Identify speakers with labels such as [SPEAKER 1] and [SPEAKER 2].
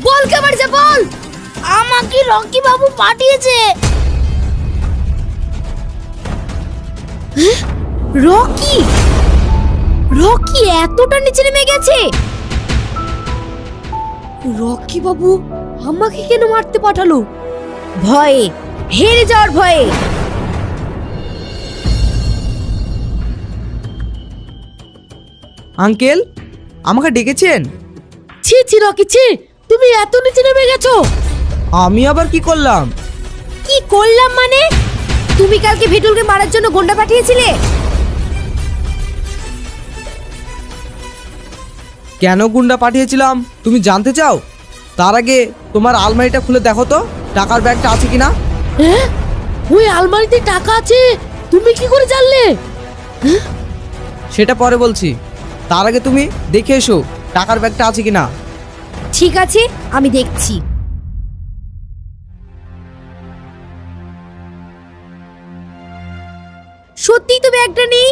[SPEAKER 1] বল কে মারছে বল। আমাকে রকি বাবু পাঠিয়েছে। রকি রকি এতটা নিচে নেমে গেছে? রকি বাবু আমাকে কেন মারতে পাঠালো? ভয়ে, হেরে যাওয়ার ভয়ে।
[SPEAKER 2] আঙ্কেল, আমাকে ডেকেছেন?
[SPEAKER 1] ছি ছি রকি ছি, তুমি এত নিচে নেমে গেছো।
[SPEAKER 2] আমি আবার কি করলাম?
[SPEAKER 1] কি করলাম মানে? তুমি কালকে ভেটুলকে মারার জন্য গুন্ডা পাঠিয়েছিলে।
[SPEAKER 2] কেন গুন্ডা পাঠিয়েছিলাম তুমি জানতে চাও? তার আগে তোমার আলমারিটা খুলে দেখো তো টাকার ব্যাগটা আছে কিনা।
[SPEAKER 1] হ্যাঁ, ওই আলমারিতে টাকা আছে, তুমি কি করে জানলে?
[SPEAKER 2] সেটা পরে বলছি, তার আগে তুমি দেখে এসো টাকার ব্যাগটা আছে কিনা।
[SPEAKER 1] ঠিক আছে, আমি দেখছি। সত্যিই তো ব্যাগটা নেই।